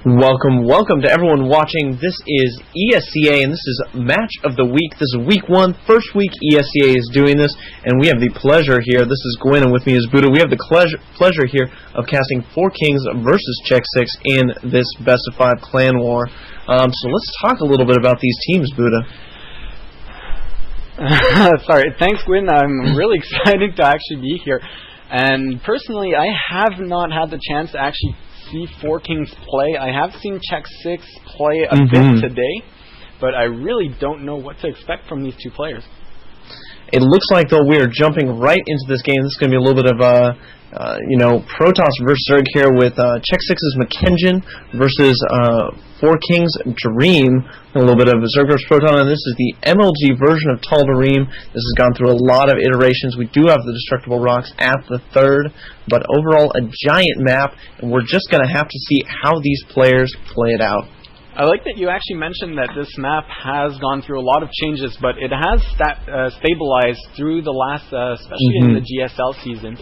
Welcome to everyone watching. This is ESEA, and this is Match of the Week. This is Week 1, first week ESEA is doing this, and we have the pleasure here. This is Gwin, and with me is Buddha. We have the pleasure here of casting 4Kings versus xSix in this best of 5 clan war. So let's talk a little bit about these teams, Buddha. Sorry, thanks, Gwin. I'm really excited to actually be here. And personally, I have not had the chance to actually see 4Kings play. I have seen xSix play a bit today, but I really don't know what to expect from these two players. It looks like, though, we are jumping right into this game. This is going to be a little bit of Protoss versus Zerg here with xSix's McKenzie versus 4Kings Dream. A little bit of Zerg versus Proton, and this is the MLG version of Tal'Darim. This has gone through a lot of iterations. We do have the Destructible Rocks at the third, but overall a giant map, and we're just going to have to see how these players play it out. I like that you actually mentioned that this map has gone through a lot of changes, but it has stabilized through the last, especially in the GSL seasons.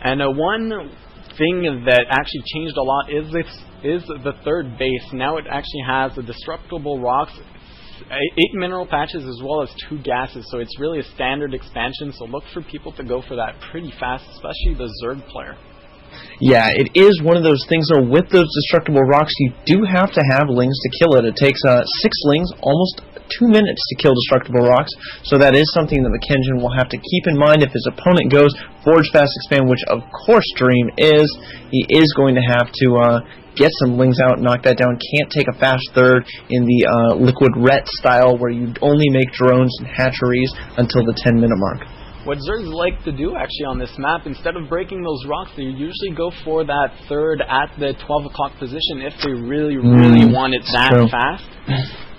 And one thing that actually changed a lot is the third base. Now it actually has the Destructible Rocks, 8 mineral patches, as well as 2 gases. So it's really a standard expansion, so look for people to go for that pretty fast, especially the Zerg player. Yeah, it is one of those things, though, with those Destructible Rocks, you do have to have lings to kill it. It takes 6 lings, almost 2 minutes to kill Destructible Rocks, so that is something that McKenzie will have to keep in mind if his opponent goes Forge Fast Expand, which of course Dream is. He is going to have to get some lings out, knock that down. Can't take a fast third in the Liquid Ret style, where you only make drones and hatcheries until the 10-minute mark. What Zergs like to do actually on this map, instead of breaking those rocks, they usually go for that third at the 12 o'clock position if they really want it that fast.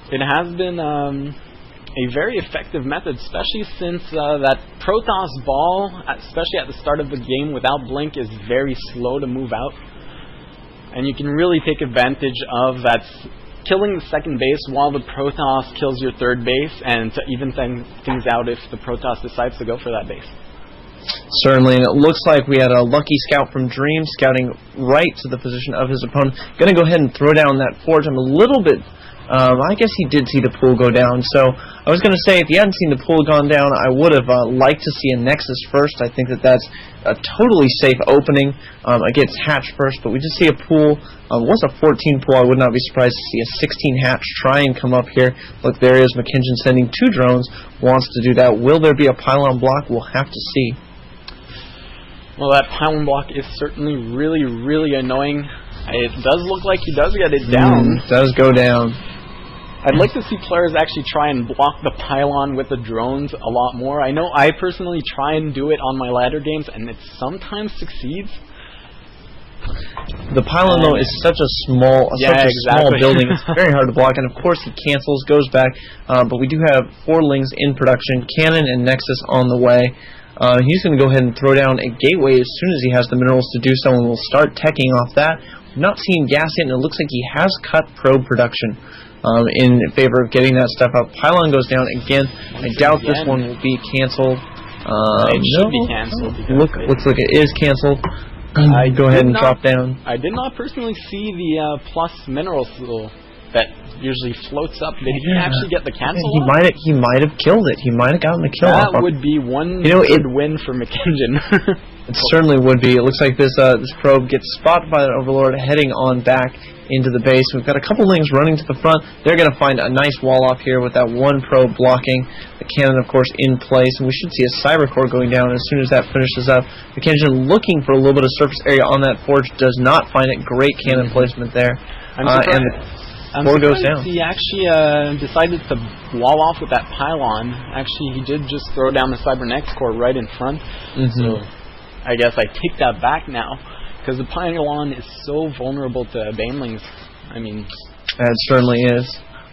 It has been a very effective method, especially since that Protoss ball, especially at the start of the game without blink, is very slow to move out. And you can really take advantage of that, killing the second base while the Protoss kills your third base, and to even things out if the Protoss decides to go for that base. Certainly, and it looks like we had a lucky scout from Dream scouting right to the position of his opponent. Going to go ahead and throw down that forge. I'm a little bit... I guess he did see the pool go down, so I was going to say, if he hadn't seen the pool gone down, I would have liked to see a Nexus first. I think that that's a totally safe opening against Hatch first, but we just see a pool. It was a 14 pool. I would not be surprised to see a 16 Hatch try and come up here. Look, there he is, McKenzie sending 2 drones, wants to do that. Will there be a pylon block? We'll have to see. Well, that pylon block is certainly really annoying. It does look like he does get it down. Does go down. I'd like to see players actually try and block the pylon with the drones a lot more. I know I personally try and do it on my ladder games, and it sometimes succeeds. The pylon, though, is such a small building. It's very hard to block, and of course he cancels, goes back. But we do have 4 lings in production, Cannon and Nexus on the way. He's going to go ahead and throw down a gateway as soon as he has the minerals to do so, and we'll start teching off that. We've not seen gas yet, and it looks like he has cut probe production in favor of getting that stuff out. Pylon goes down again. I doubt this one will be canceled. It should be canceled. Looks like it is canceled. Go ahead and drop down. I did not personally see the plus minerals that usually floats up. Did he actually get the cancel? He might have killed it. He might have gotten the kill. That would be one good win for McKenzie. It certainly would be. It looks like this probe gets spotted by the Overlord heading on back into the base. We've got a couple lings running to the front. They're going to find a nice wall off here with that 1 probe blocking. The cannon, of course, in place. And we should see a cyber core going down as soon as that finishes up. McKenzie looking for a little bit of surface area on that forge. Does not find it. Great cannon placement there. I'm surprised he actually decided to wall off with that pylon. Actually, he did just throw down the Cybernex core right in front. So I guess I take that back now, because the pylon is so vulnerable to banelings. I mean, it certainly is.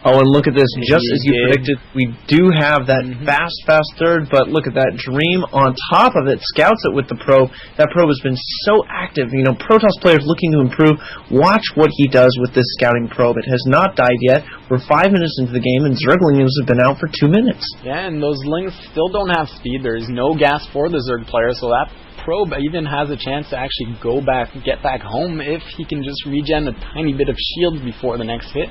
Oh, and look at this. Just as you did. predicted, we do have that fast third, but look at that. Dream on top of it scouts it with the probe. That probe has been so active. You know, Protoss players looking to improve. Watch what he does with this scouting probe. It has not died yet. We're 5 minutes into the game, and Zerglings have been out for 2 minutes. Yeah, and those Lings still don't have speed. There is no gas for the Zerg player, so that probe even has a chance to actually go back, get back home if he can just regen a tiny bit of shield before the next hit.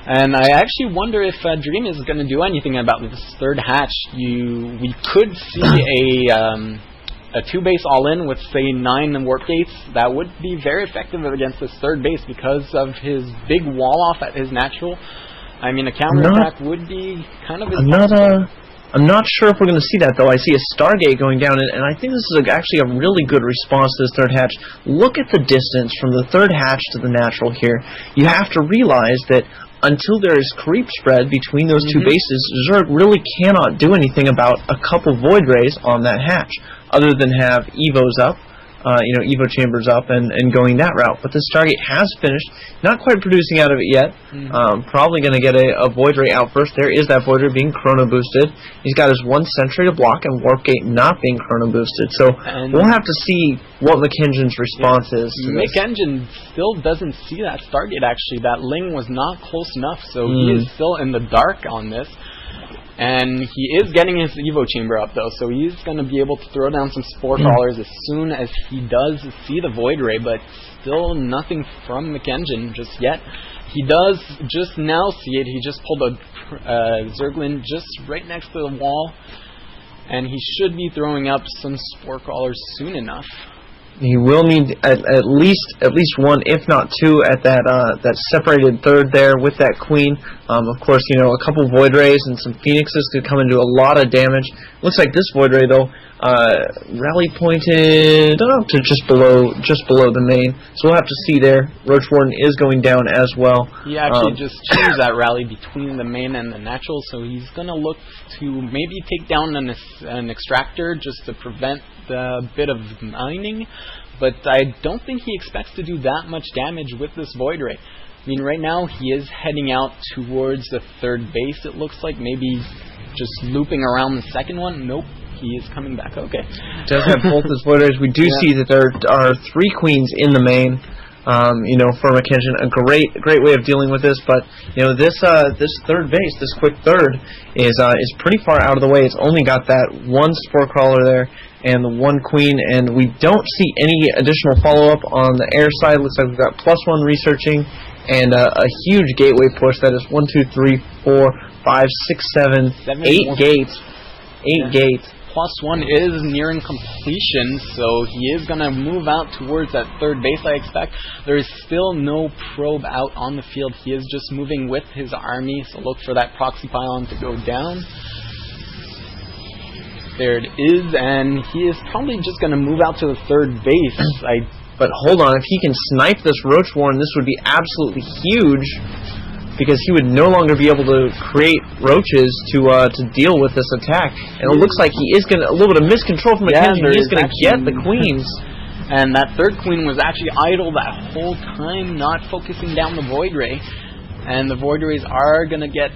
And I actually wonder if Dream is going to do anything about this third hatch. We could see a 2-base all-in with, say, 9 warp gates. That would be very effective against this third base because of his big wall-off at his natural. I mean, a counter-attack would be kind of impossible. I'm not sure if we're going to see that, though. I see a Stargate going down, and I think this is actually a really good response to this third hatch. Look at the distance from the third hatch to the natural here. You have to realize that until there is creep spread between those two bases, Zerg really cannot do anything about a couple Void Rays on that hatch, other than have Evos up, Evo chambers up and going that route. But this Stargate has finished, not quite producing out of it yet. Probably going to get a Void Ray out first. There is that Void Ray being chrono boosted. He's got his 1 sentry to block and Warp Gate not being chrono boosted. So we'll have to see what McKengen's response is to this. McKengen still doesn't see that Stargate, actually. That Ling was not close enough, so he is still in the dark on this. And he is getting his Evo chamber up, though, so he's going to be able to throw down some Spore Crawlers as soon as he does see the Void Ray, but still nothing from McKengen just yet. He does just now see it. He just pulled a Zerglin just right next to the wall, and he should be throwing up some Spore Crawlers soon enough. He will need at least 1, if not 2, at that separated third there with that Queen. Of course, a couple Void Rays and some Phoenixes could come and do a lot of damage. Looks like this Void Ray, though, rally pointed up to just below the main. So we'll have to see there. Roach Warden is going down as well. He actually just chose that rally between the main and the natural, so he's going to look to maybe take down an extractor just to prevent the bit of mining, but I don't think he expects to do that much damage with this Void Ray. I mean, right now he is heading out towards the third base, it looks like, maybe just looping around the second one. Nope, he is coming back. Okay. Does have both his Void Rays. We do see that there are 3 Queens in the main. For McKengen, a great way of dealing with this. But this third base, this quick third, is pretty far out of the way. It's only got that 1 Spore Crawler there and the 1 Queen, and we don't see any additional follow-up on the air side. Looks like we've got +1 researching and a huge gateway push. That is 1, 2, 3, 4, 5, 6, 7, 8 gates. 8 gates. +1 is nearing completion, so he is going to move out towards that third base, I expect. There is still no probe out on the field. He is just moving with his army, so look for that proxy pylon to go down. There it is, and he is probably just going to move out to the third base. But hold on, if he can snipe this Roach Warren, this would be absolutely huge, because he would no longer be able to create roaches to deal with this attack. And it looks like he is going to, a little bit of miscontrol from McKenzie, he is going to get the Queens. And that third Queen was actually idle that whole time, not focusing down the Void Ray. And the Void Rays are going to get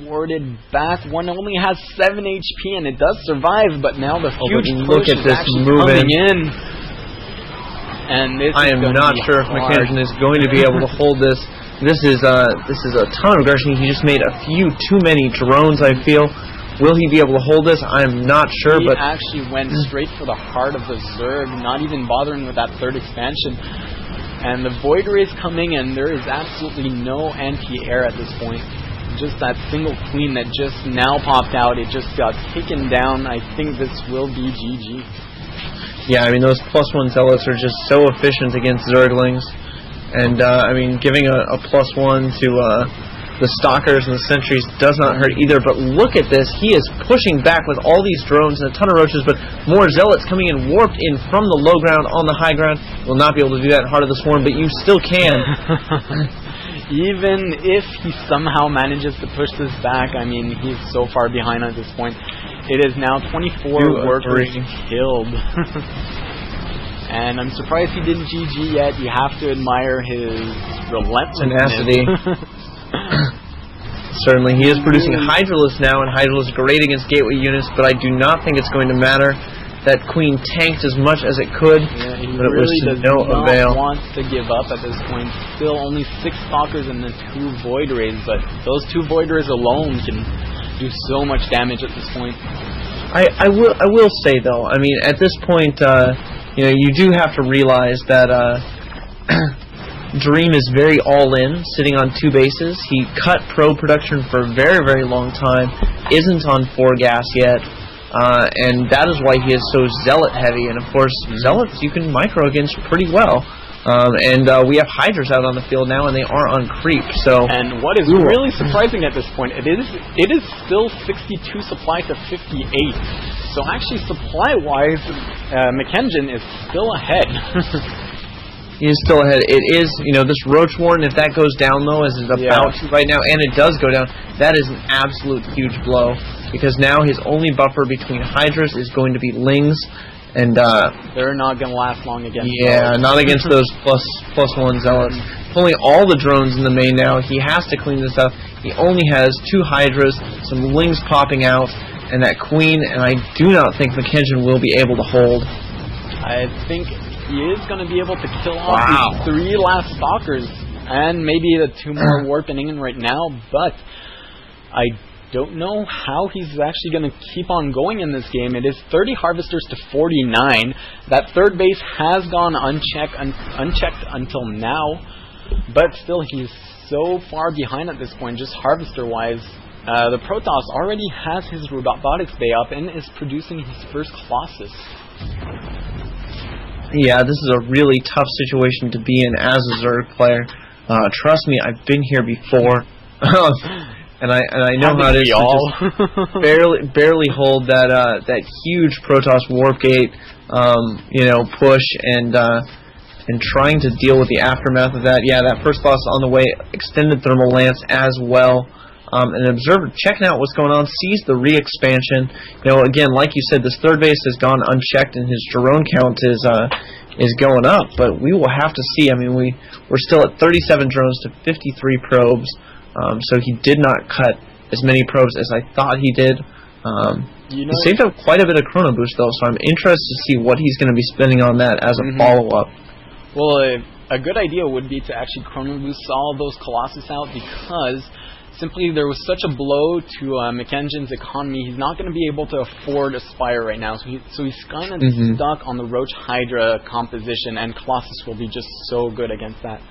warded back. One only has 7 HP, and it does survive, but now the huge push is actually coming in. And this I am not sure if McKenzie is going to be able to hold this. This is a ton of aggression. He just made a few too many drones, I feel. Will he be able to hold this? I'm not sure. He but actually went straight for the heart of the Zerg, not even bothering with that third expansion. And the Void Ray is coming, and there is absolutely no anti-air at this point. Just that single Queen that just now popped out. It just got taken down. I think this will be GG. Yeah, I mean, those +1 Zealots are just so efficient against Zerglings. And, giving a +1 to the Stalkers and the Sentries does not hurt either. But look at this. He is pushing back with all these drones and a ton of roaches, but more Zealots coming in, warped in from the low ground on the high ground. Will not be able to do that in Heart of the Swarm, but you still can. Even if he somehow manages to push this back, I mean, he's so far behind at this point. It is now 24 workers killed. And I'm surprised he didn't GG yet. You have to admire his relentlessness. Tenacity. Certainly. He is producing Hydralisk now, and Hydralisk great against gateway units, but I do not think it's going to matter. That Queen tanked as much as it could, he but it was really to does no not avail. Want to give up at this point. Still only 6 Stalkers and the 2 Void Rays, but those 2 Void Rays alone can do so much damage at this point. I will say though, I mean, at this point, you do have to realize that Dream is very all-in, sitting on 2 bases. He cut probe production for a very, very long time, isn't on 4 gas yet. And that is why he is so Zealot heavy, and of course Zealots you can micro against pretty well. We have Hydras out on the field now, and they are on creep. And what is really surprising at this point, it is still 62 supply to 58. So actually, supply-wise, McKenzie is still ahead. He is still ahead. It is, this Roach Warren, if that goes down, though, as it's about to right now, and it does go down, that is an absolute huge blow, because now his only buffer between Hydras is going to be Lings, and they're not going to last long against those. Not against those plus 1 Zealots. Pulling all the drones in the main now, he has to clean this up. He only has 2 Hydras, some Lings popping out, and that Queen, and I do not think McKenzie will be able to hold. I think he is going to be able to kill off these 3 last Stalkers, and maybe the 2 more warping in right now, but I don't know how he's actually going to keep on going in this game. It is 30 Harvesters to 49. That 3rd base has gone unchecked until now, but still he's so far behind at this point, just Harvester-wise. The Protoss already has his Robotics Bay up and is producing his first Colossus. Yeah, this is a really tough situation to be in as a Zerg player. Trust me, I've been here before, and I know how it is to just barely hold that huge Protoss Warp Gate, push and trying to deal with the aftermath of that. Yeah, that first loss on the way, extended Thermal Lance as well. An observer checking out what's going on, sees the re-expansion. Again, like you said, this 3rd base has gone unchecked, and his drone count is going up. But we will have to see. I mean, we're still at 37 drones to 53 probes. So he did not cut as many probes as I thought he did. He saved up quite a bit of Chrono Boost, though, so I'm interested to see what he's going to be spending on that as a follow-up. Well, a good idea would be to actually Chrono Boost all of those Colossus out, because simply there was such a blow to McKenzie's economy. He's not going to be able to afford a Spire right now, so he's kind of stuck on the Roach Hydra composition, and Colossus will be just so good against that.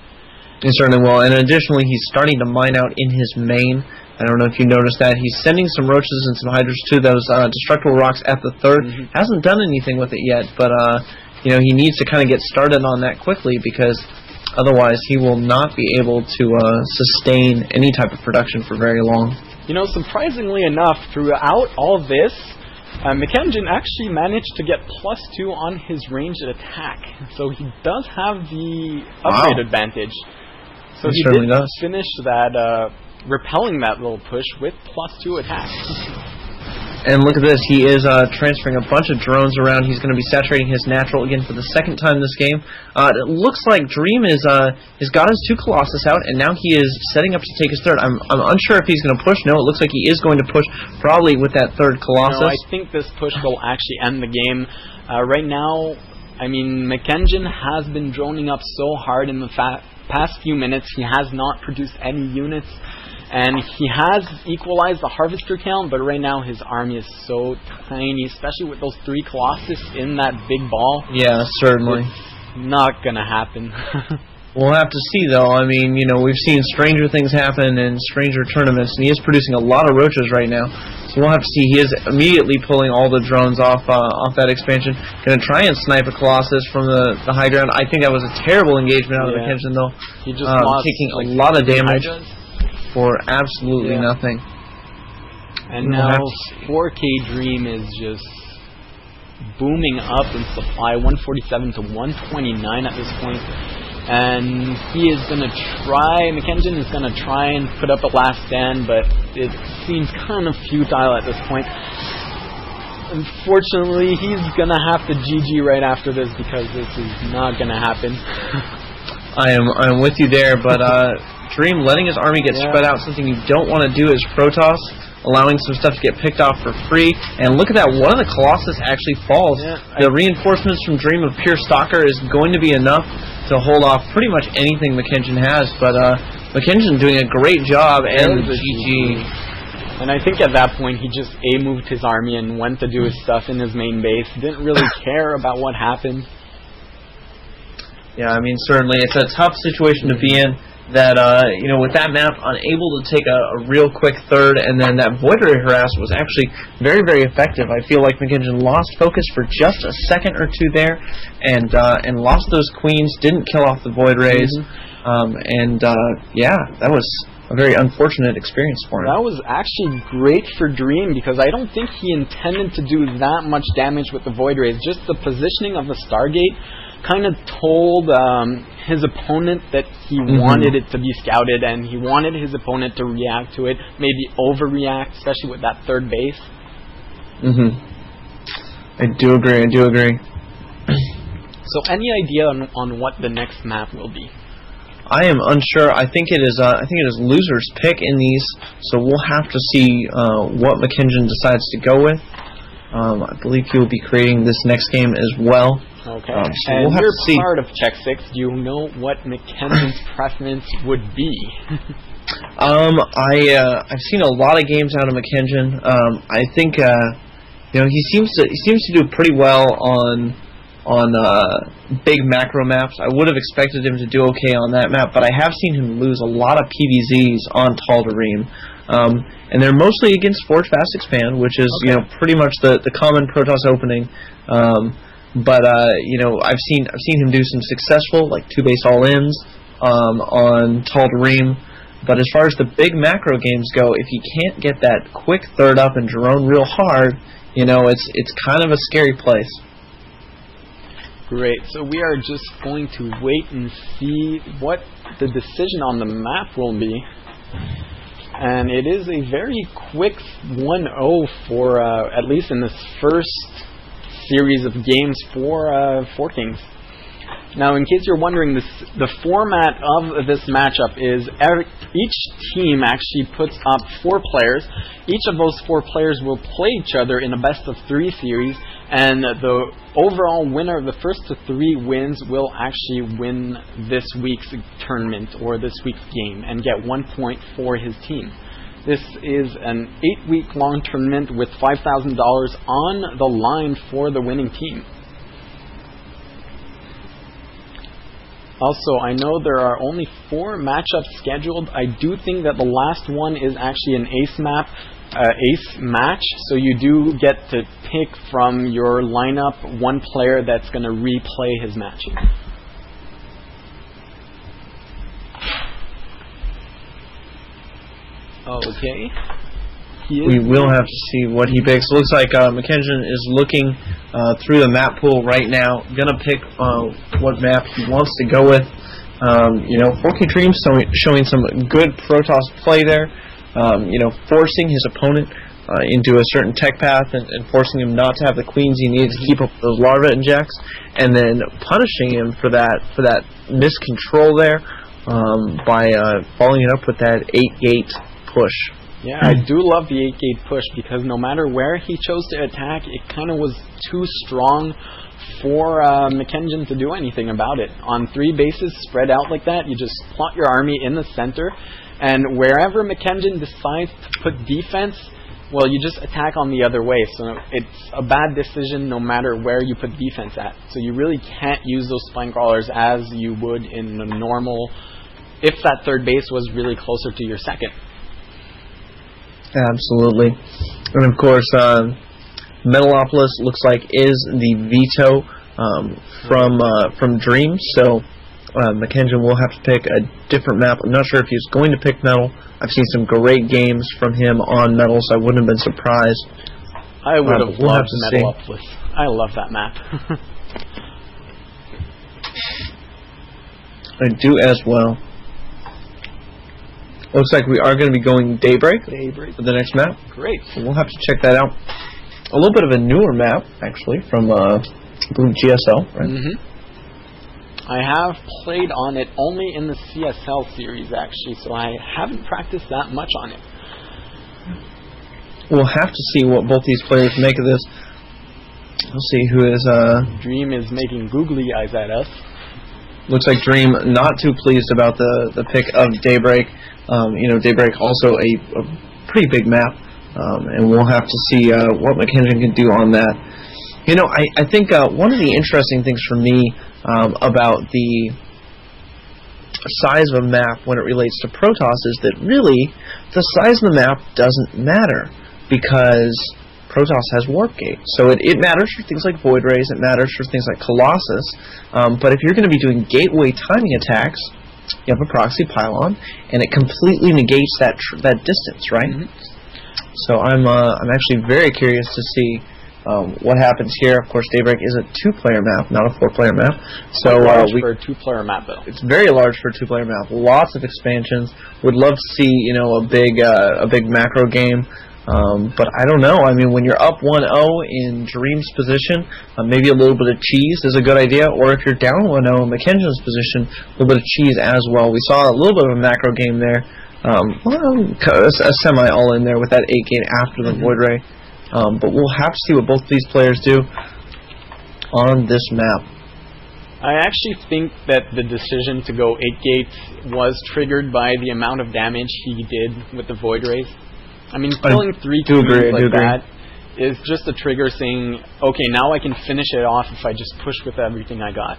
He certainly will, and additionally he's starting to mine out in his main. I don't know if you noticed that. He's sending some Roaches and some Hydras to those Destructible Rocks at the 3rd. Hasn't done anything with it yet, but he needs to kind of get started on that quickly, because otherwise he will not be able to sustain any type of production for very long. Surprisingly enough, throughout all this, McKenzie actually managed to get +2 on his ranged attack. So he does have the upgrade advantage. So he did finish that, repelling that little push with +2 attack. And look at this, he is transferring a bunch of drones around. He's going to be saturating his natural again for the 2nd time this game. It looks like Dream has got his 2 Colossus out, and now he is setting up to take his 3rd. I'm unsure if he's going to push. No, it looks like he is going to push, probably with that 3rd Colossus. No, I think this push will actually end the game. Right now, I mean, McKenzie has been droning up so hard in the past few minutes. He has not produced any units. And he has equalized the Harvester count, but right now his army is so tiny, especially with those 3 Colossus in that big ball. Yeah, certainly. It's not going to happen. We'll have to see, though. I mean, we've seen stranger things happen in stranger tournaments, and he is producing a lot of Roaches right now. So we'll have to see. He is immediately pulling all the drones off that expansion. Going to try and snipe a Colossus from the high ground. I think that was a terrible engagement out of McKenzie, though. He just lost, taking a lot of damage for absolutely nothing. And now 4K Dream is just booming up in supply, 147 to 129 at this point. And he is going to try, McKenzie is going to try and put up a last stand, but it seems kind of futile at this point. Unfortunately, he's going to have to GG right after this, because this is not going to happen. I'm with you there, but Dream letting his army get spread out, something you don't want to do as Protoss, allowing some stuff to get picked off for free. And look at that, one of the Colossus actually falls. The reinforcements from Dream of Pure Stalker is going to be enough to hold off pretty much anything McKinnon has, but McKinnon doing a great job, and GG. And I think at that point he just A-moved his army and went to do his stuff in his main base. Didn't really care about what happened. Yeah, I mean, certainly it's a tough situation to be in. That with that map, unable to take a real quick third, and then that Void Ray harass was actually very, very effective. I feel like McKinnon lost focus for just a second or two there, and lost those queens. Didn't kill off the Void Rays, that was a very unfortunate experience for him. That was actually great for Dream, because I don't think he intended to do that much damage with the Void Rays. Just the positioning of the Stargate kind of told his opponent that he wanted it to be scouted, and he wanted his opponent to react to it, maybe overreact, especially with that third base. I do agree. So any idea on what the next map will be? I am unsure. I think it is loser's pick in these, so we'll have to see what McKinnon decides to go with. I believe he will be creating this next game as well. Okay. So and we'll have you're to see. part of xSix. Do you know what McKinnon's preference would be? I've seen a lot of games out of McKinnon. I think he seems to do pretty well on big macro maps. I would have expected him to do okay on that map, but I have seen him lose a lot of PVZs on Tal'Darim. And they're mostly against Forge Fast Expand, which is pretty much the common Protoss opening. But I've seen him do some successful, like 2-base all-ins on Tal'Darim. But as far as the big macro games go, if you can't get that quick third up and drone real hard, it's kind of a scary place. Great. So we are just going to wait and see what the decision on the map will be. And it is a very quick 1-0 for, at least in this first series of games for 4Kings. Now, in case you're wondering, the format of this matchup is each team actually puts up 4 players. Each of those 4 players will play each other in a best-of-3 series, and the overall winner of the first to 3 wins will actually win this week's tournament or this week's game and get 1 point for his team. This is an 8-week-long tournament with $5,000 on the line for the winning team. Also, I know there are only 4 matchups scheduled. I do think that the last one is actually an ace match, so you do get to pick from your lineup one player that's going to replay his match. Okay. We will have to see what he picks. Looks like McKinnon is looking through the map pool right now. Gonna pick what map he wants to go with. 4K Dreams showing some good Protoss play there. Forcing his opponent into a certain tech path and forcing him not to have the queens he needs to keep up with those larva injects, and then punishing him for that miscontrol there by following it up with that 8-gate push. Yeah, I do love the 8-gate push, because no matter where he chose to attack, it kind of was too strong for McKinnon to do anything about it. On 3 bases spread out like that, you just plot your army in the center, and wherever McKinnon decides to put defense, well, you just attack on the other way. So it's a bad decision no matter where you put defense at. So you really can't use those spine crawlers as you would in a normal, if that third base was really closer to your second. Absolutely. And of course, Metalopolis looks like is the veto from Dream, so McKinnon will have to pick a different map. I'm not sure if he's going to pick Metal. I've seen some great games from him on Metal, so I wouldn't have been surprised. I would have loved Metalopolis. I love that map. I do as well. Looks like we are going to be going Daybreak for the next map. Great. So we'll have to check that out. A little bit of a newer map, actually, from GSL, right? I have played on it only in the CSL series, actually, so I haven't practiced that much on it. We'll have to see what both these players make of this. We'll see who is... Dream is making googly eyes at us. Looks like Dream not too pleased about the pick of Daybreak. Daybreak also a pretty big map, and we'll have to see what McKinnon can do on that. I think one of the interesting things for me about the size of a map when it relates to Protoss is that really the size of the map doesn't matter because Protoss has Warp Gate. So it matters for things like Void Rays, it matters for things like Colossus, but if you're going to be doing gateway timing attacks, you have a proxy pylon, and it completely negates that distance, right? Mm-hmm. So I'm actually very curious to see what happens here. Of course, Daybreak is a 2-player map, not a 4-player map. So large for a 2-player map, though. It's very large for a 2-player map. Lots of expansions. Would love to see a big macro game. But I don't know. I mean, when you're up 1-0 in Dream's position, maybe a little bit of cheese is a good idea. Or if you're down 1-0 in McKenna's position, a little bit of cheese as well. We saw a little bit of a macro game there. A semi all in there with that 8-gate after the Void Ray. But we'll have to see what both these players do on this map. I actually think that the decision to go 8 gates was triggered by the amount of damage he did with the Void Rays. I mean, killing 3 cubes like that is just a trigger saying, okay, now I can finish it off if I just push with everything I got.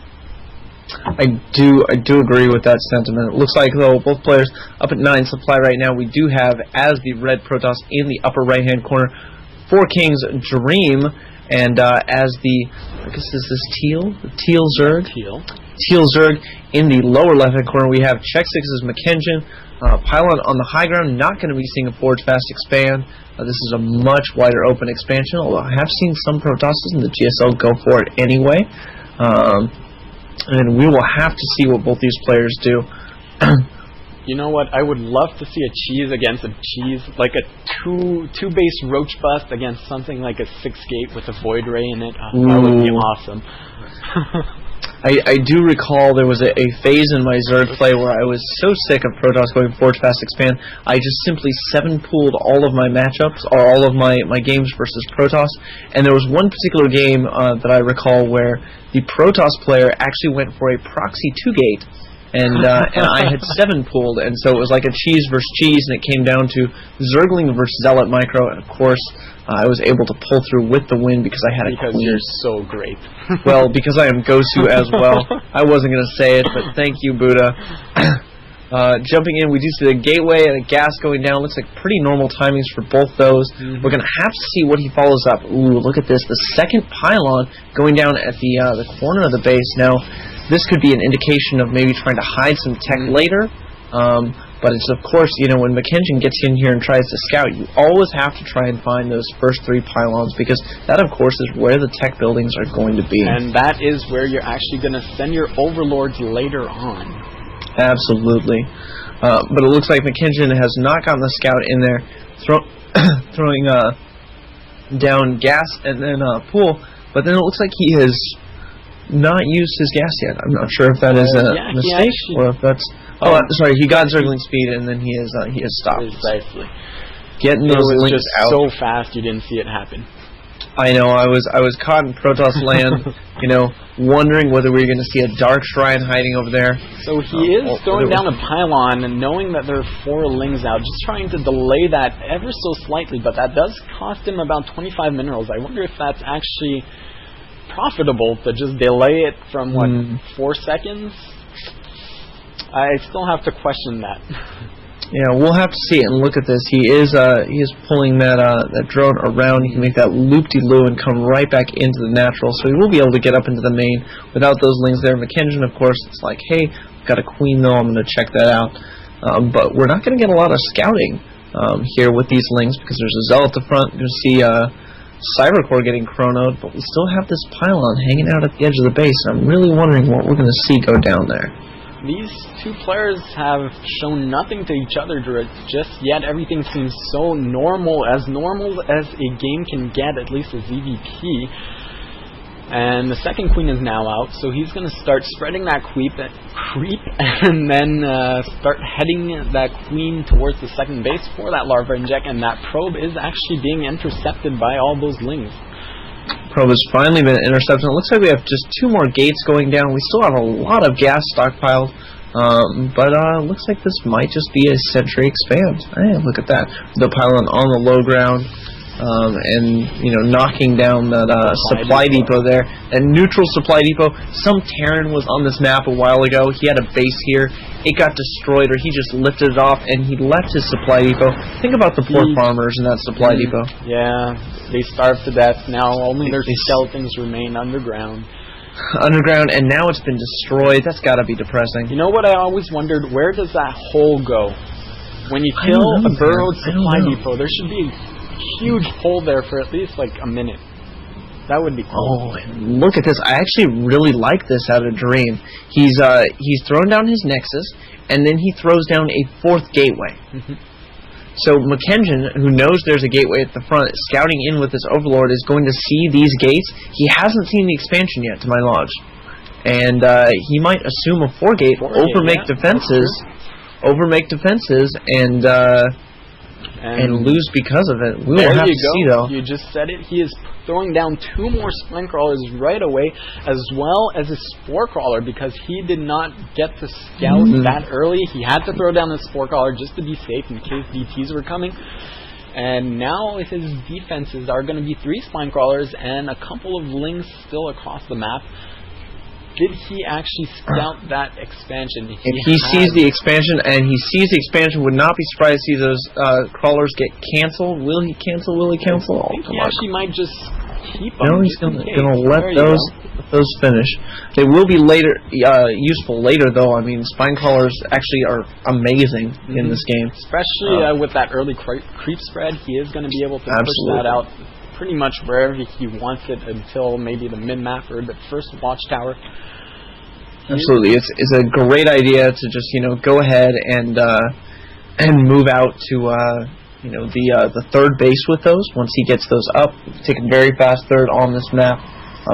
I do agree with that sentiment. It looks like, though, both players up at 9 supply right now. We do have, as the red Protoss in the upper right-hand corner, 4Kings Dream, and as the, I guess this is Teal Zerg? Teal Zerg in the lower left-hand corner, we have xSix's McKenzie. Pylon on the high ground, not going to be seeing a Forge Fast expand. This is a much wider open expansion, although I have seen some Protosses in the GSL go for it anyway. And we will have to see what both these players do. You know what? I would love to see a cheese against a cheese, like a two base roach bust against something like a 6-gate with a Void Ray in it. That would be awesome. I do recall there was a phase in my Zerg play where I was so sick of Protoss going Forge Fast Expand, I just simply 7-pooled all of my matchups, or all of my games versus Protoss, and there was one particular game that I recall where the Protoss player actually went for a proxy 2-gate, and I had 7-pooled, and so it was like a cheese versus cheese, and it came down to Zergling versus Zealot Micro, and of course I was able to pull through with the win because I had a queen. Because you're so great. Well, because I am Gosu as well. I wasn't going to say it, but thank you, Buddha. Jumping in, we do see the gateway and a gas going down. Looks like pretty normal timings for both those. Mm-hmm. We're going to have to see what he follows up. Ooh, look at this. The second pylon going down at the corner of the base. Now, this could be an indication of maybe trying to hide some tech later. But it's, of course, when McKenzie gets in here and tries to scout, you always have to try and find those first 3 pylons, because that, of course, is where the tech buildings are going to be. And that is where you're actually going to send your overlords later on. Absolutely. But it looks like McKenzie has not gotten the scout in there, throwing down gas and then pool, but then it looks like he has not used his gas yet. I'm not sure if that is a mistake or if that's... Oh, sorry, he got Zergling speed and then he has stopped. Precisely. Getting those links just out. So fast you didn't see it happen. I know, I was caught in Protoss land, wondering whether we were going to see a Dark Shrine hiding over there. So he is throwing down a pylon and knowing that there are 4 lings out, just trying to delay that ever so slightly, but that does cost him about 25 minerals. I wonder if that's actually profitable to just delay it from, 4 seconds? I still have to question that. Yeah, we'll have to see it and look at this. He is pulling that drone around. He can make that loop-de-loo and come right back into the natural, so he will be able to get up into the main without those lings there. McKenzie, of course, it's like, hey, I've got a queen though, I'm going to check that out. But we're not going to get a lot of scouting here with these lings because there's a Zealot at the front. You're going to see Cybercore getting chronoed, but we still have this pylon hanging out at the edge of the base, and I'm really wondering what we're going to see go down there. These 2 players have shown nothing to each other just yet. Everything seems so normal as a game can get, at least as EVP. And the second queen is now out, so he's going to start spreading that creep and then start heading that queen towards the second base for that larva inject, and that probe is actually being intercepted by all those lings. Probe has finally been intercepted. It looks like we have just 2 more gates going down. We still have a lot of gas stockpiled, but looks like this might just be a sentry expand. Hey, look at that. The pylon on the low ground. And knocking down that supply depot there, a neutral supply depot. Some Terran was on this map a while ago. He had a base here. It got destroyed, or he just lifted it off and he left his supply depot. Think about the poor farmers in that supply depot. Yeah, they starved to death. Now only their skeletons remain underground. Underground, and now it's been destroyed. That's got to be depressing. You know what I always wondered? Where does that hole go? When you kill a burrowed supply depot, there should be huge hole there for at least like a minute. That would be cool. Oh, look at this. I actually really like this out of Dream. He's thrown down his Nexus, and then he throws down a 4th gateway. So Mackenzie, who knows there's a gateway at the front, scouting in with his Overlord, is going to see these gates. He hasn't seen the expansion yet, to my knowledge. And he might assume a 4-gate, overmake defenses, and lose because of it. We will have to see, though. You just said it. He is throwing down 2 more spine crawlers right away, as well as a spore crawler, because he did not get to scout that early. He had to throw down the spore crawler just to be safe in case DTs were coming. And now his defenses are going to be 3 spine crawlers and a couple of lings still across the map. Did he actually scout that expansion? If he sees the expansion, and he sees the expansion, would not be surprised to see those crawlers get canceled. Will he cancel? I think he actually might just keep them. No, he's going to let those finish. They will be useful later, though. I mean, spine crawlers actually are amazing in this game. Especially with that early creep spread, he is going to be able to push that out pretty much wherever he wants it until maybe the mid-map or the first watchtower. Absolutely, it's a great idea to just go ahead and move out to the 3rd base with those. Once he gets those up, take a very fast 3rd on this map.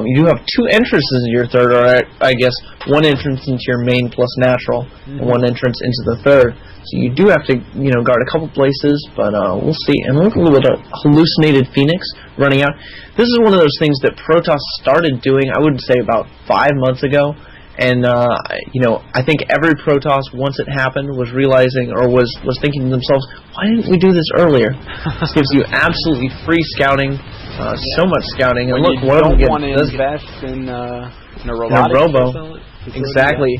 You do have 2 entrances into your 3rd, or I guess 1 entrance into your main plus natural, and 1 entrance into the 3rd. So you do have to guard a couple places, but we'll see. And look a little bit of hallucinated Phoenix running out. This is one of those things that Protoss started doing, I would say, about 5 months ago. And I think every Protoss, once it happened, was realizing or was thinking to themselves, why didn't we do this earlier? This gives you absolutely free scouting, so much scouting. And look, one of them want to invest in a robo. Exactly.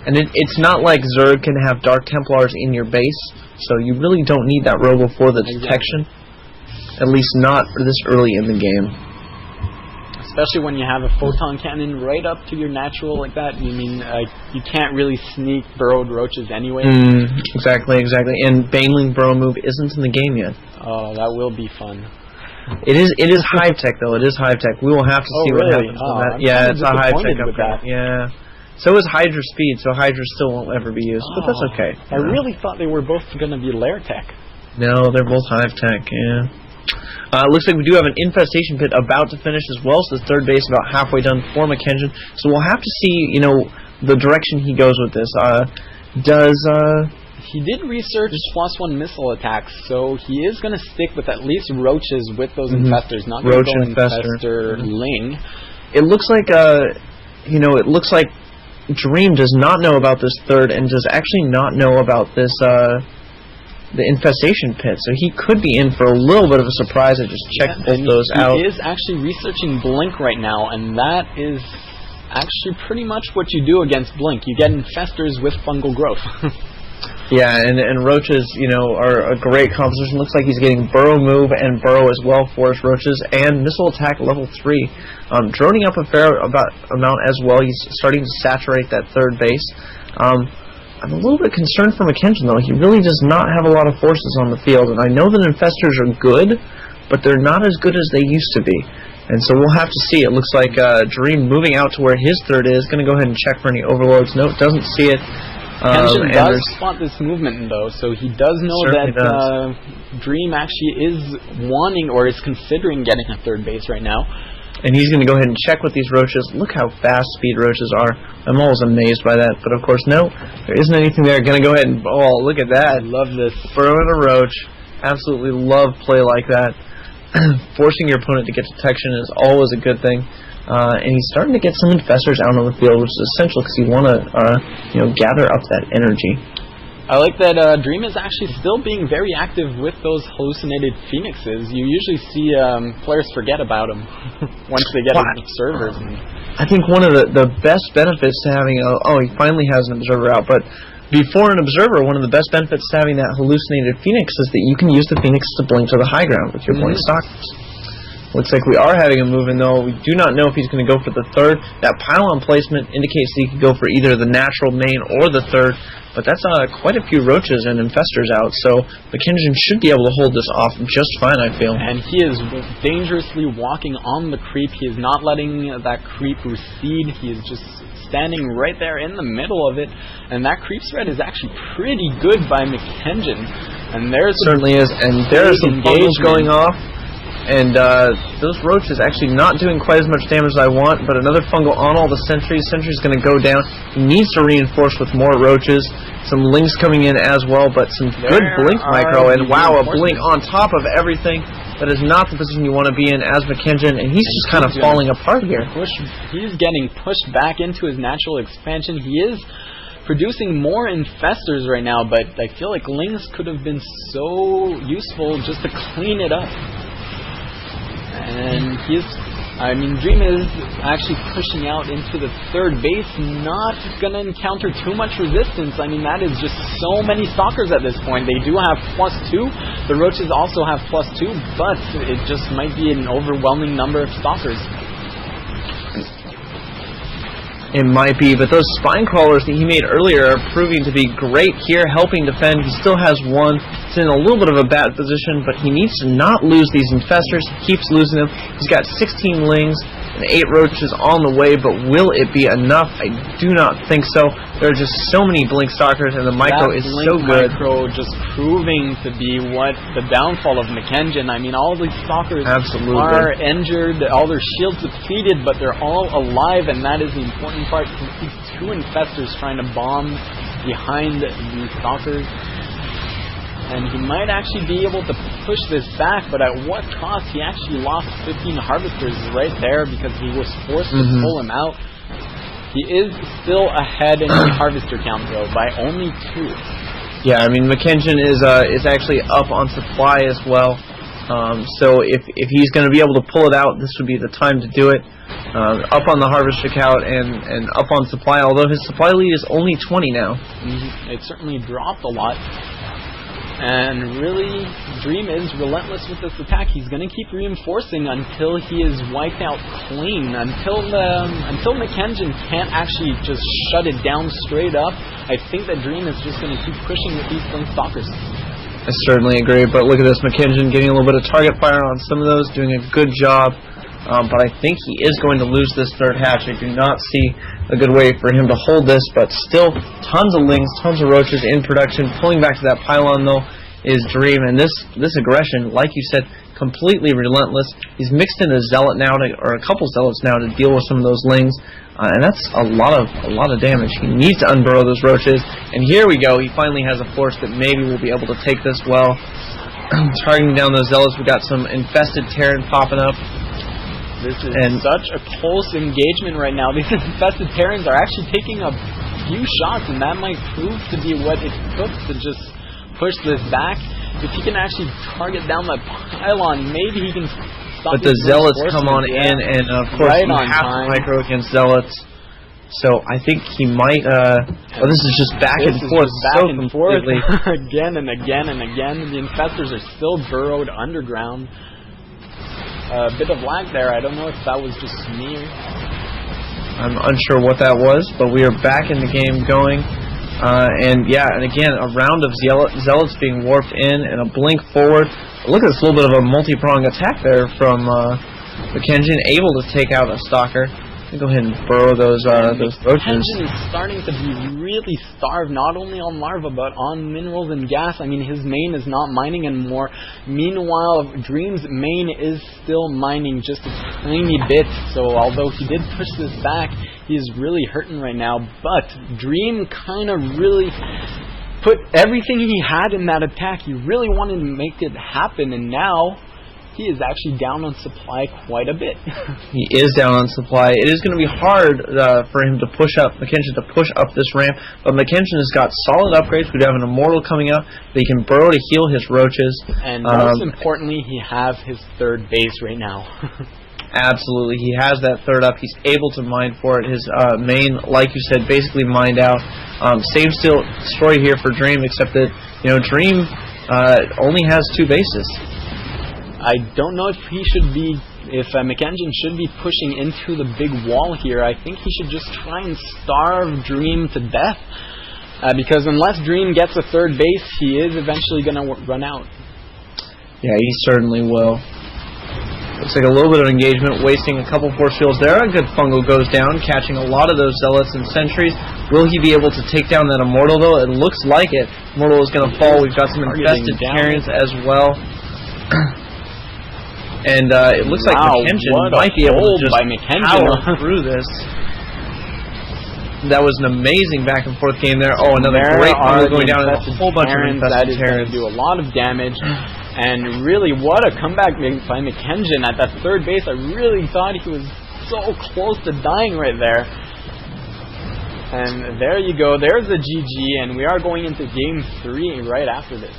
And it's not like Zerg can have Dark Templars in your base, so you really don't need that robo for the detection. At least not this early in the game. Especially when you have a photon cannon right up to your natural like that. You mean you can't really sneak burrowed roaches anyway. Exactly. And Baneling burrow move isn't in the game yet. Oh, that will be fun. It is hive tech though. It is hive tech. We will have to see what happens with that. Yeah, it's a hive tech upgrade. Yeah. So is Hydra speed, so Hydra still won't ever be used, but that's okay. I really thought they were both going to be lair tech. No, they're both hive tech, yeah. Looks like we do have an infestation pit about to finish as well, so the 3rd base about halfway done for Mackenzie. So we'll have to see, the direction he goes with this. He did research +1 missile attacks, so he is going to stick with at least roaches with those infestors, not going to go infestor ling. It looks like, it looks like Dream does not know about this 3rd and does actually not know about this the infestation pit, so he could be in for a little bit of a surprise. I just checked both those out. He is actually researching Blink right now, and that is actually pretty much what you do against Blink. You get infestors with fungal growth. Yeah, and roaches, are a great composition. Looks like he's getting burrow move and burrow as well for his roaches, and missile attack level 3. Droning up a fair amount as well. He's starting to saturate that 3rd base. I'm a little bit concerned for Mackenzie, though. He really does not have a lot of forces on the field, and I know that infestors are good, but they're not as good as they used to be. And so we'll have to see. It looks like Dream moving out to where his 3rd is. Going to go ahead and check for any overloads. Nope, doesn't see it. Kenshin does spot this movement, though, so he does know that Dream actually is wanting or is considering getting a 3rd base right now. And he's going to go ahead and check with these roaches. Look how fast speed roaches are. I'm always amazed by that. But, of course, no, there isn't anything there. Going to go ahead and... Oh, look at that. I love this. Throwing a roach. Absolutely love play like that. Forcing your opponent to get detection is always a good thing. And he's starting to get some infestors out on the field, which is essential because you want to gather up that energy. I like that Dream is actually still being very active with those hallucinated phoenixes. You usually see players forget about them once they get observers. I think one of the best benefits to having he finally has an observer out, but before an observer, one of the best benefits to having that hallucinated phoenix is that you can use the phoenix to blink to the high ground with your blink stalkers. Looks like we are having a move in, though. We do not know if he's going to go for the third. That pylon placement indicates that he could go for either the natural main or the third, but that's quite a few roaches and infestors out, so McKinnon should be able to hold this off just fine, I feel. And he is dangerously walking on the creep. He is not letting that creep recede. He is just standing right there in the middle of it, and that creep spread is actually pretty good by McKinnon. And there's certainly is, and there are some bungles going off. And those roaches actually not doing quite as much damage as I want, but another fungal on all the sentries. Sentry's going to go down. He needs to reinforce with more roaches. Some lings coming in as well, but some good blink micro. And wow, a blink on top of everything. That is not the position you want to be in as McKinnon, and he's just kind of falling apart here. He's getting pushed back into his natural expansion. He is producing more infestors right now, but I feel like lings could have been so useful just to clean it up. And Dream is actually pushing out into the third base, not going to encounter too much resistance. I mean, that is just so many stalkers at this point. They do have +2. The roaches also have +2, but it just might be an overwhelming number of stalkers. It might be, but those spine crawlers that he made earlier are proving to be great here, helping defend. He still has one. It's in a little bit of a bad position, but he needs to not lose these infestors. He keeps losing them. He's got 16 lings and 8 roaches on the way, but will it be enough? I do not think so. There are just so many blink stalkers, and the micro is so good. Micro just proving to be what the downfall of McKinnon. I mean, all these stalkers are injured, all their shields depleted, but they're all alive, and that is the important part. You can see 2 infestors trying to bomb behind the stalkers. And he might actually be able to push this back, but at what cost? He actually lost 15 harvesters right there because he was forced to pull him out. He is still ahead in the harvester count, though, by only 2. Yeah, I mean, McKinnon is actually up on supply as well. So if he's going to be able to pull it out, this would be the time to do it. Up on the harvester count and up on supply, although his supply lead is only 20 now. It certainly dropped a lot. And really, Dream is relentless with this attack. He's going to keep reinforcing until he is wiped out clean. Until McKinnon can't actually just shut it down straight up, I think that Dream is just going to keep pushing with these blink stalkers. I certainly agree, but look at this, McKinnon getting a little bit of target fire on some of those, doing a good job. But I think he is going to lose this third hatch. I do not see a good way for him to hold this, but still tons of lings, tons of roaches in production. Pulling back to that pylon, though, is Dream, and this aggression, like you said, completely relentless. He's mixed in a zealot now, or a couple zealots now, to deal with some of those lings, and that's a lot of damage. He needs to unburrow those roaches, and here we go. He finally has a force that maybe will be able to take this well. Targeting down those zealots, we got some infested Terran popping up. This is such a close engagement right now. These infested Terrans are actually taking a few shots, and that might prove to be what it took to just push this back. If he can actually target down that pylon, maybe he can stop. But the zealots come on in, and of course you have to micro against zealots. So I think he might. This is just back and forth, back and forth again and again and again. The infestors are still burrowed underground. A bit of lag there. I don't know if that was just me. I'm unsure what that was, but we are back in the game going. And again, a round of zealots being warped in and a blink forward. Look at this little bit of a multi-pronged attack there from McKinnon, able to take out a stalker. to go ahead and burrow those roaches. McKenzie is starting to be really starved, not only on larva, but on minerals and gas. I mean, his main is not mining anymore. Meanwhile, Dream's main is still mining just a tiny bit. So although he did push this back, he is really hurting right now. But Dream kind of really put everything he had in that attack. He really wanted to make it happen, and now he is actually down on supply quite a bit. He is down on supply. It is going to be hard for him to push up, McKenzie to push up this ramp, but McKenzie has got solid upgrades. We have an Immortal coming out that he can burrow to heal his roaches. And most importantly, he has his third base right now. Absolutely. He has that third up. He's able to mine for it. His main, like you said, basically mined out. Same story here for Dream, except that, Dream only has 2 bases. I don't know if McKenzie should be pushing into the big wall here. I think he should just try and starve Dream to death. Because unless Dream gets a third base, he is eventually going to run out. Yeah, he certainly will. Looks like a little bit of engagement, wasting a couple force fields there. A good fungal goes down, catching a lot of those zealots and sentries. Will he be able to take down that Immortal, though? It looks like it. Immortal is going to fall. We've got some infested Terrans as well. And it looks like McKenzie might be able to just power through this. That was an amazing back and forth game there. Oh, another great fungal going down and a whole bunch of infested Terrans. That is going to do a lot of damage. And really, what a comeback by McKenzie at that third base. I really thought he was so close to dying right there. And there you go. There's a GG, and we are going into Game 3 right after this.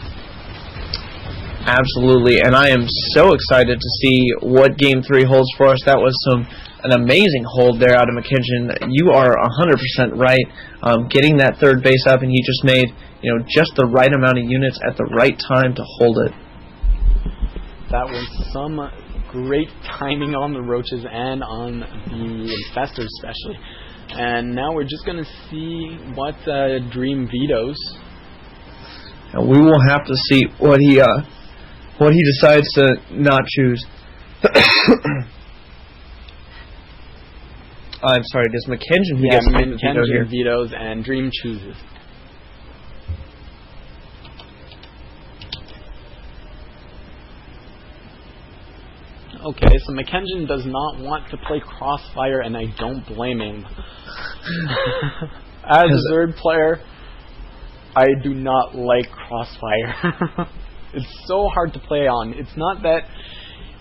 Absolutely, and I am so excited to see what Game 3 holds for us. That was an amazing hold there out of McKenzie. You are 100% right. Getting that third base up, and he just made just the right amount of units at the right time to hold it. That was some great timing on the roaches and on the infestors especially. And now we're just going to see what Dream vetoes. And we will have to see what he decides to not choose. I'm sorry, does McKenzie gets McKenzie vetoes and Dream chooses. Okay, so McKenzie does not want to play Crossfire, and I don't blame him. As a third player, I do not like Crossfire. It's so hard to play on. It's not that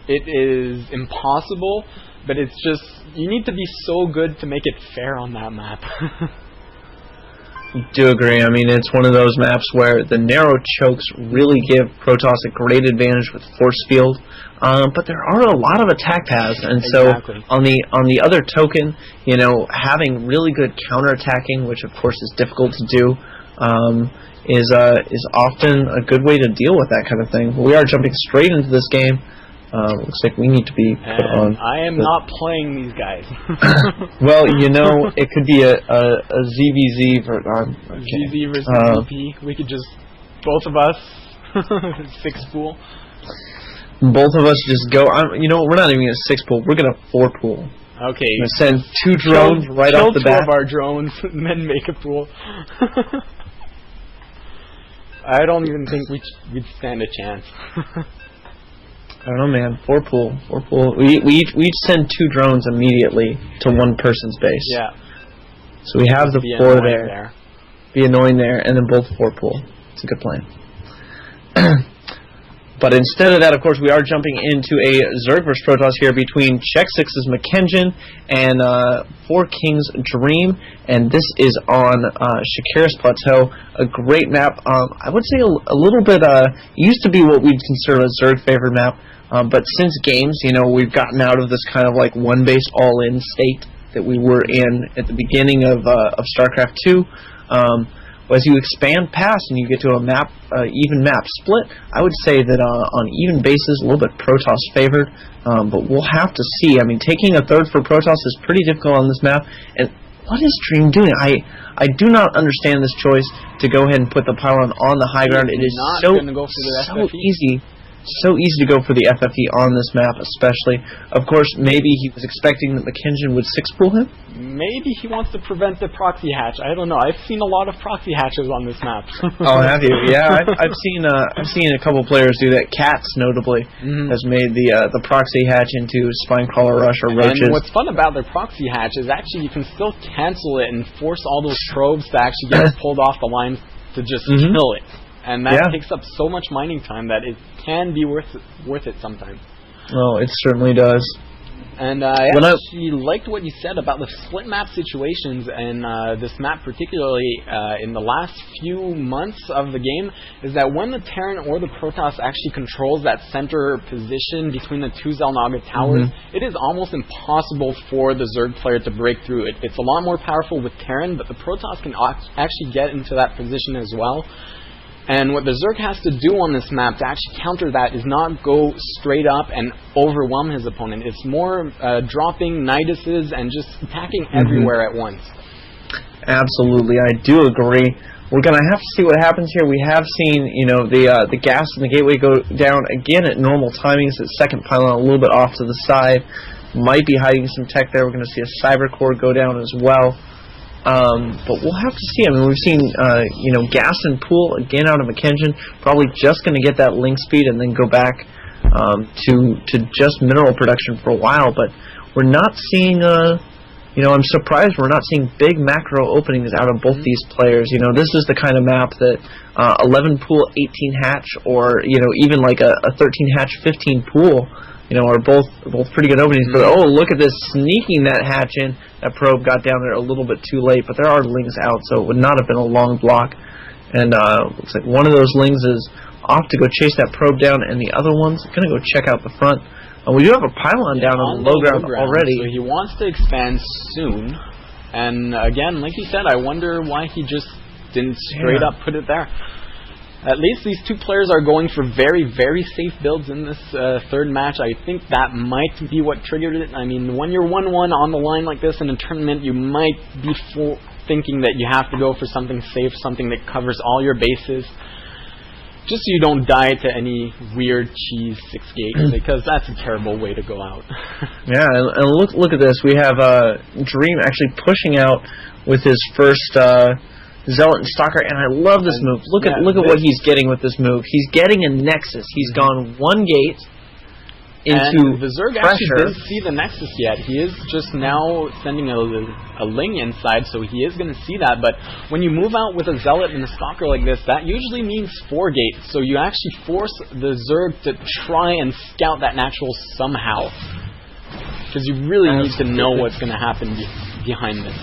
it is impossible, but it's just, you need to be so good to make it fair on that map. Do agree. I mean, it's one of those maps where the narrow chokes really give Protoss a great advantage with force field, but there are a lot of attack paths, and exactly. So on the other token, having really good counterattacking, which of course is difficult to do, is often a good way to deal with that kind of thing. We are jumping straight into this game. Looks like we need to be put on. I am not playing these guys. Well, it could be a ZVZ ZZ versus VP. We could just, both of us, 6-pool. Both of us just go. We're not even going to 6-pool. We're going to 4-pool. Okay. We're going to send 2 drones right off the bat. Kill 2 of our drones and then make a pool. I don't even think we'd stand a chance. I don't know, man. 4-pool. We each send 2 drones immediately to one person's base. Yeah. So we have the 4 there. Be annoying there, and then both 4-pool. It's a good plan. But instead of that, of course, we are jumping into a Zerg vs. Protoss here between xSix's McKenzie and 4Kings Dream, and this is on Shakiris Plateau, a great map. I would say a little bit, used to be what we'd consider a Zerg favored map, but since games, we've gotten out of this kind of like one base all-in state that we were in at the beginning of StarCraft 2. As you expand past and you get to a map, even map split, I would say that on even bases, a little bit Protoss favored, but we'll have to see. I mean, taking a third for Protoss is pretty difficult on this map, and what is Dream doing? I do not understand this choice to go ahead and put the pylon on the high ground. It is so easy So easy to go for the FFE on this map, especially. Of course, maybe he was expecting that McKinnon would 6-pool him. Maybe he wants to prevent the proxy hatch. I don't know. I've seen a lot of proxy hatches on this map. Oh, have you? Yeah, I've seen a couple players do that. Cats, notably, has made the proxy hatch into spine crawler rush or roaches. And what's fun about their proxy hatch is actually you can still cancel it and force all those probes to actually get pulled off the line to just kill it. And that takes up so much mining time that it can be worth it sometimes. Oh, it certainly does. And I actually liked what you said about the split map situations, and this map particularly in the last few months of the game, is that when the Terran or the Protoss actually controls that center position between the two Xel'Naga towers, it is almost impossible for the Zerg player to break through it. It's a lot more powerful with Terran, but the Protoss can actually get into that position as well. And what the Zerg has to do on this map to actually counter that is not go straight up and overwhelm his opponent. It's more dropping Niduses and just attacking everywhere at once. Absolutely, I do agree. We're going to have to see what happens here. We have seen, the gas and the gateway go down again at normal timings. The second pylon a little bit off to the side. Might be hiding some tech there. We're going to see a cyber core go down as well. But we'll have to see. I mean, we've seen, gas and pool again out of McKinnon, probably just going to get that link speed and then go back to just mineral production for a while. But we're not seeing, I'm surprised we're not seeing big macro openings out of both these players. This is the kind of map that 11 pool, 18 hatch, or, even like a 13 hatch, 15 pool, are both pretty good openings. But look at this, sneaking that hatch in. That probe got down there a little bit too late, but there are lings out, so it would not have been a long block. And looks like one of those lings is off to go chase that probe down, and the other one's going to go check out the front. We do have a pylon down on the low ground already. So he wants to expand soon. And again, like you said, I wonder why he just didn't straight up put it there. At least these two players are going for very, very safe builds in this third match. I think that might be what triggered it. I mean, when you're 1-1 on the line like this in a tournament, you might be thinking that you have to go for something safe, something that covers all your bases, just so you don't die to any weird cheese 6-gate, because that's a terrible way to go out. Yeah, and look at this. We have Dream actually pushing out with his first Zealot and Stalker, and I love this move. Look at what he's getting with this move. He's getting a Nexus. He's gone one gate into and the Zerg actually didn't see the Nexus yet. He is just now sending a Ling inside, so he is going to see that. But when you move out with a Zealot and a Stalker like this, that usually means 4 gates. So you actually force the Zerg to try and scout that natural somehow, because you really need to know what's going to happen behind this.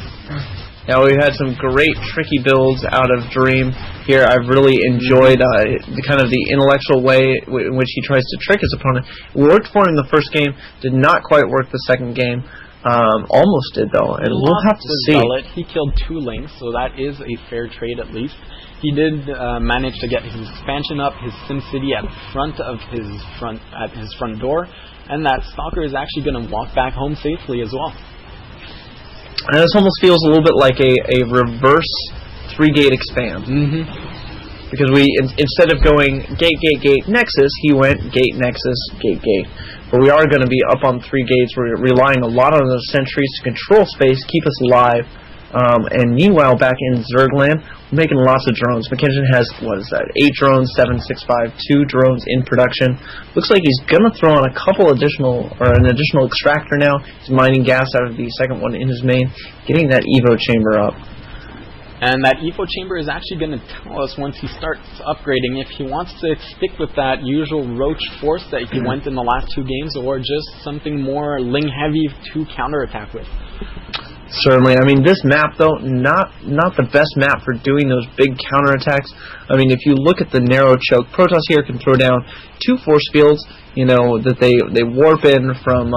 Now, we've had some great tricky builds out of Dream here. I've really enjoyed the intellectual way in which he tries to trick his opponent. It worked for him the first game, did not quite work the second game. Almost did, though, and we'll have to see. Zealot. He killed 2 Lings, so that is a fair trade at least. He did manage to get his expansion up, his SimCity at his front door, and that Stalker is actually going to walk back home safely as well. And this almost feels a little bit like a reverse 3-gate expand. Because instead of going gate, gate, gate, Nexus, he went gate, Nexus, gate, gate. But we are going to be up on 3 gates. We're relying a lot on those sentries to control space, keep us alive. And meanwhile, back in Zergland, we're making lots of drones. McKinnon has, 8 drones, 7, 6, 5, 2 drones in production. Looks like he's going to throw on an additional extractor now. He's mining gas out of the second one in his main, getting that Evo chamber up. And that Evo chamber is actually going to tell us once he starts upgrading if he wants to stick with that usual Roach force that he went in the last 2 games, or just something more Ling heavy to counterattack with. Certainly. I mean, this map, though, not the best map for doing those big counterattacks. I mean, if you look at the narrow choke, Protoss here can throw down 2 force fields, that they warp in from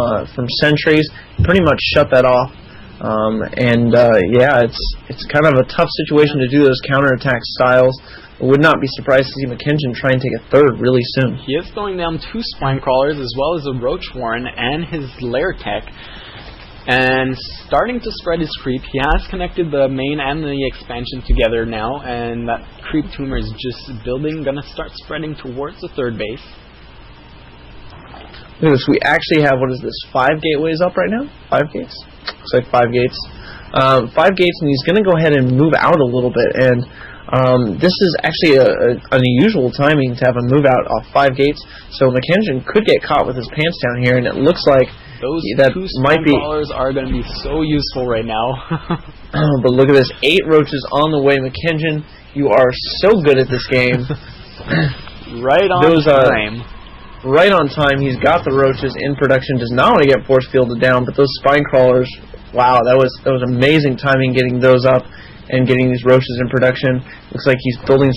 sentries, pretty much shut that off. It's kind of a tough situation to do those counterattack styles. I would not be surprised to see McKinnon try and take a 3rd really soon. He is throwing down 2 Spine Crawlers as well as a Roach Warren and his Lair Tech. And starting to spread his creep. He has connected the main and the expansion together now, and that creep tumor is just building, gonna start spreading towards the 3rd base. Look at this. We actually have, what is this, 5 gateways up right now? 5 gates? Looks like 5 gates. 5 gates, and he's going to go ahead and move out a little bit. And this is actually an unusual timing to have a move out off 5 gates. So McKenzie could get caught with his pants down here, and it looks like those that 2 might be crawlers are going to be so useful right now. But look at this. 8 roaches on the way. McKenzie, you are so good at this game. Right on time. Right on time. He's got the roaches in production. Does not want to get force fielded down, but those spine crawlers, wow, that was amazing timing getting those up and getting these roaches in production. Looks like he's building